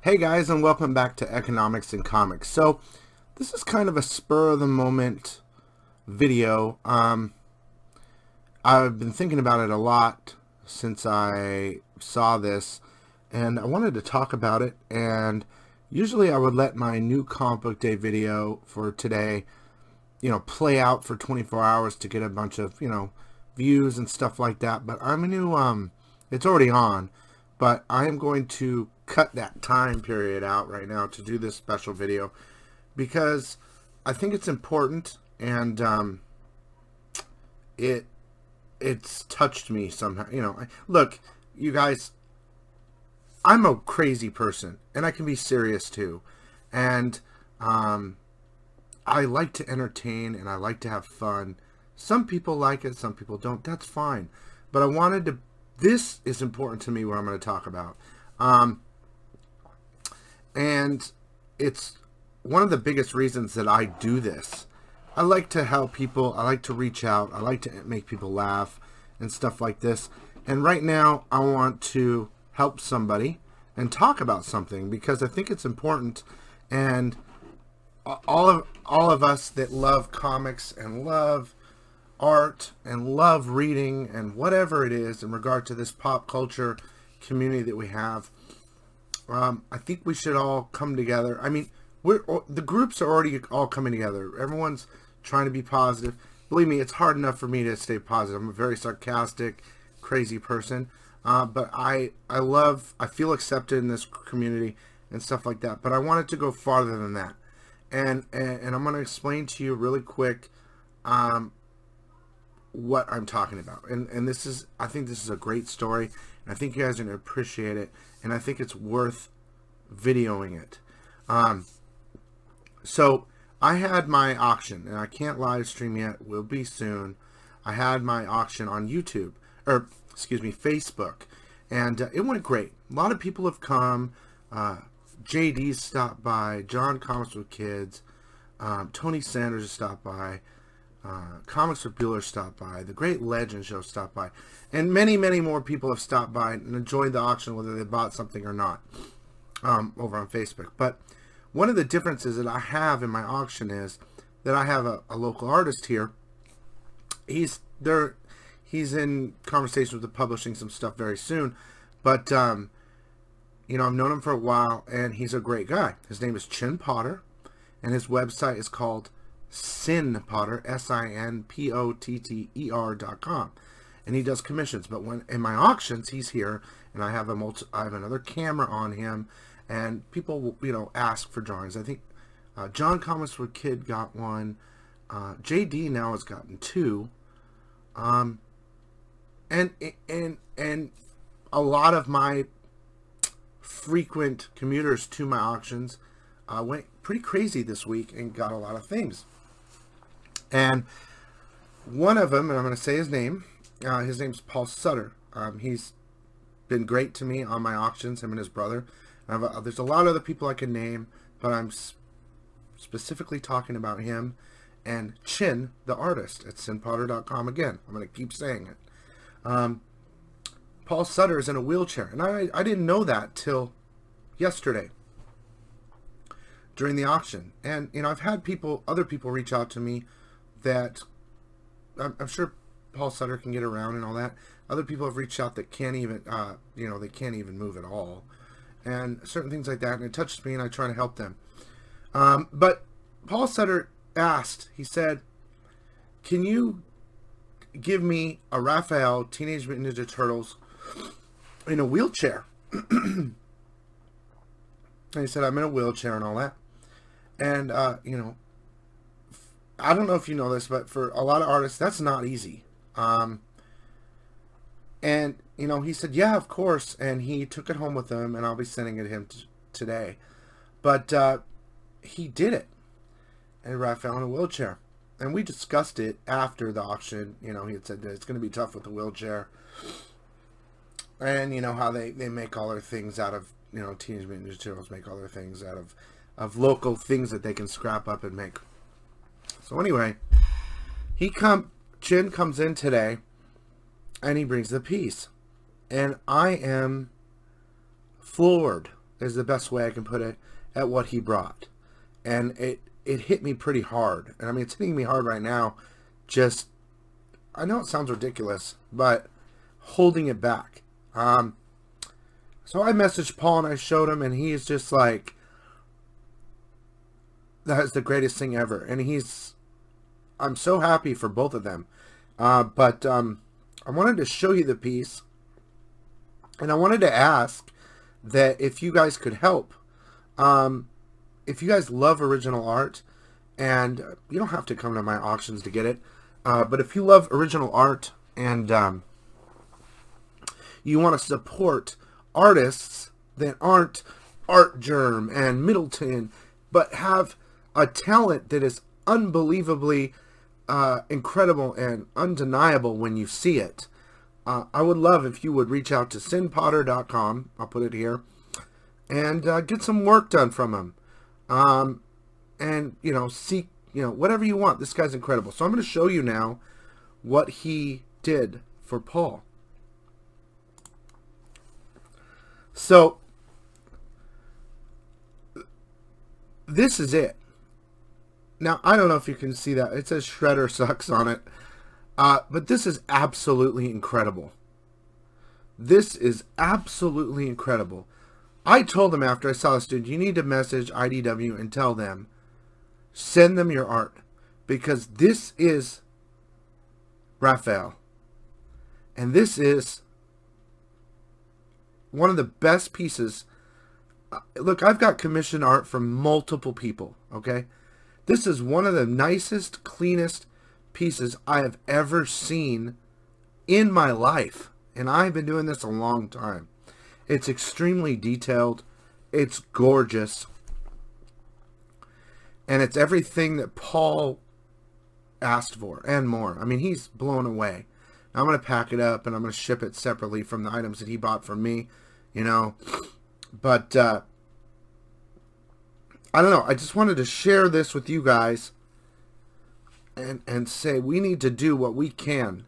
Hey guys, and welcome back to Economics and Comics. So this is kind of a spur of the moment video. I've been thinking about it a lot since I saw this, and I wanted to talk about it. And usually I would let my new comic book day video for today, play out for 24 hours to get a bunch of, views and stuff like that. But I'm going to, it's already on, but I am going to cut that time period out right now to do this special video because I think it's important, and it's touched me somehow. Look, you guys, I'm a crazy person and I can be serious too, and I like to entertain and I like to have fun. Some people like it, some people don't. That's fine, but I wanted to, this is important to me, what I'm going to talk about. And it's one of the biggest reasons that I do this. I like to help people. I like to reach out. I like to make people laugh and stuff like this. And right now I want to help somebody and talk about something because I think it's important. And all of us that love comics and love art and love reading and whatever it is in regard to this pop culture community that we have, I think we should all come together. I mean, the groups are already all coming together. Everyone's trying to be positive. Believe me, it's hard enough for me to stay positive. I'm a very sarcastic, crazy person. But I feel accepted in this community and stuff like that. But I want it to go farther than that. And I'm going to explain to you really quick what I'm talking about. And this is, I think this is a great story. And I think you guys are going to appreciate it. And I think it's worth videoing it. So I had my auction, and I can't live stream yet. Will be soon. I had my auction on YouTube, or excuse me, Facebook, and it went great. A lot of people have come. JD stopped by. John Comics with Kids. Tony Sanders has stopped by. Comics with Bueller stopped by. The Great Legend Show stopped by. And many, many more people have stopped by and enjoyed the auction, whether they bought something or not, over on Facebook. But one of the differences that I have in my auction is that I have a local artist here. He's in conversation with the publishing some stuff very soon. But, I've known him for a while, and he's a great guy. His name is Chin Potter, and his website is called Sin Potter, SINPOTTER.com, and he does commissions. But when in my auctions, he's here, and I have another camera on him, and people ask for drawings. I think John Comics with Kid got one. JD now has gotten two, and a lot of my frequent commuters to my auctions went pretty crazy this week and got a lot of things. And one of them, and I'm going to say his name, his name's Paul Sutter. He's been great to me on my auctions, him and his brother. There's a lot of other people I can name, but I'm specifically talking about him and Chin, the artist, at sinpotter.com. Again, I'm going to keep saying it. Paul Sutter is in a wheelchair, and I didn't know that till yesterday during the auction. And I've had other people reach out to me that I'm sure Paul Sutter can get around and all that. Other people have reached out that can't even they can't even move at all, and certain things like that. And it touches me, and I try to help them. But Paul Sutter asked, he said, "Can you give me a Raphael Teenage Mutant Ninja Turtles in a wheelchair?" And he said, "I'm in a wheelchair and all that." And I don't know if you know this, but for a lot of artists, that's not easy. And he said, "Yeah, of course." And he took it home with him, and I'll be sending it to him today. But he did it, and Raphael in a wheelchair. And we discussed it after the auction. He had said that it's going to be tough with the wheelchair. And how they make all their things out of, Teenage Mutant Ninja Turtles make all their things out of local things that they can scrap up and make. So anyway, Chin comes in today, and he brings the piece. And I am floored is the best way I can put it, at what he brought. And it hit me pretty hard. And I mean, it's hitting me hard right now. Just, I know it sounds ridiculous, but holding it back. So I messaged Paul and I showed him, and he's just like, that is the greatest thing ever. And I'm so happy for both of them. But I wanted to show you the piece, and I wanted to ask that if you guys could help. If you guys love original art, and you don't have to come to my auctions to get it, but if you love original art and you want to support artists that aren't Artgerm and Middleton, but have a talent that is unbelievably incredible and undeniable when you see it, I would love if you would reach out to sinpotter.com, I'll put it here, and get some work done from him. And, you know, seek, you know, whatever you want. This guy's incredible. So I'm going to show you now what he did for Paul. So this is it. Now, I don't know if you can see that. It says Shredder Sucks on it. But this is absolutely incredible. This is absolutely incredible. I told him after I saw this, dude, you need to message IDW and tell them, send them your art. Because this is Raphael. And this is one of the best pieces. Look, I've got commissioned art from multiple people, okay? This is one of the nicest, cleanest pieces I have ever seen in my life. And I've been doing this a long time. It's extremely detailed. It's gorgeous. And it's everything that Paul asked for and more. I mean, he's blown away. Now, I'm going to pack it up and I'm going to ship it separately from the items that he bought from me, you know. But, I don't know. I just wanted to share this with you guys and say we need to do what we can.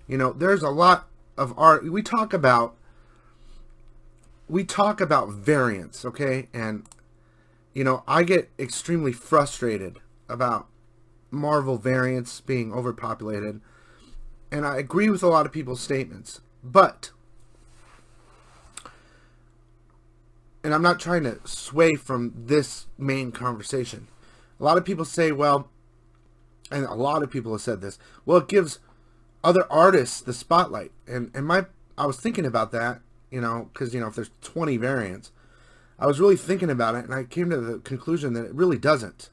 You know, there's a lot of art. We talk about variants, okay? And, you know, I get extremely frustrated about Marvel variants being overpopulated. And I agree with a lot of people's statements. But, and I'm not trying to sway from this main conversation. A lot of people say, well, and a lot of people have said this, well, it gives other artists the spotlight. And I was thinking about that, you know, because, you know, if there's 20 variants, I was really thinking about it, and I came to the conclusion that it really doesn't.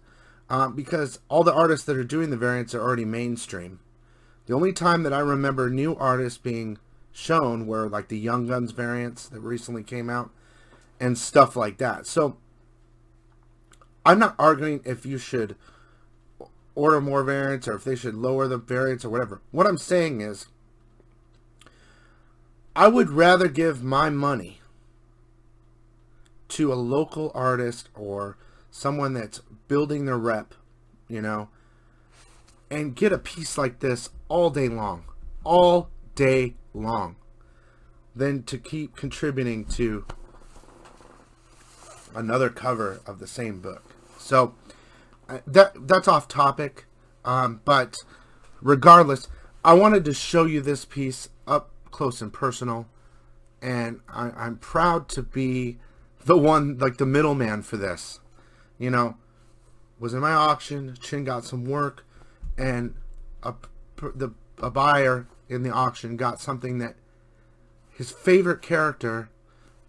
Because all the artists that are doing the variants are already mainstream. The only time that I remember new artists being shown were like the Young Guns variants that recently came out and stuff like that. So I'm not arguing if you should order more variants or if they should lower the variants or whatever. What I'm saying is I would rather give my money to a local artist or someone that's building their rep, you know, and get a piece like this all day long, than to keep contributing to another cover of the same book. So that's off topic, but regardless, I wanted to show you this piece up close and personal, and I'm proud to be the one, like the middleman for this. You know, was in my auction, Chin got some work, and a buyer in the auction got something that his favorite character,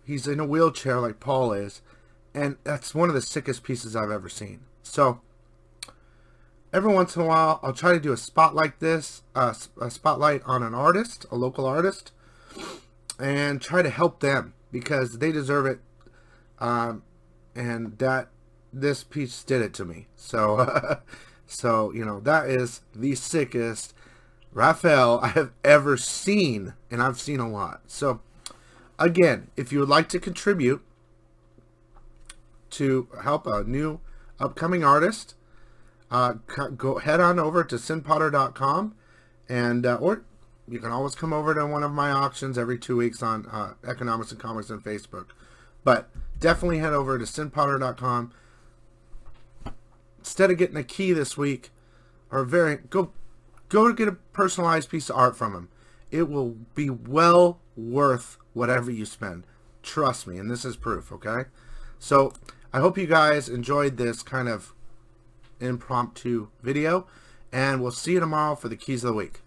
he's in a wheelchair like Paul is, and that's one of the sickest pieces I've ever seen. So every once in a while I'll try to do a spot like this, a spotlight on an artist, a local artist, and try to help them because they deserve it. And this piece did it to me. So so, you know, that is the sickest Raphael I have ever seen, and I've seen a lot. So again, if you would like to contribute to help a new upcoming artist, go head on over to sinpotter.com, and or you can always come over to one of my auctions every 2 weeks on Economics and Commerce on Facebook. But definitely head over to synpotter.com. Instead of getting a key this week, or go to get a personalized piece of art from him. It will be well worth whatever you spend. Trust me, and this is proof, okay? So I hope you guys enjoyed this kind of impromptu video, and we'll see you tomorrow for the keys of the week.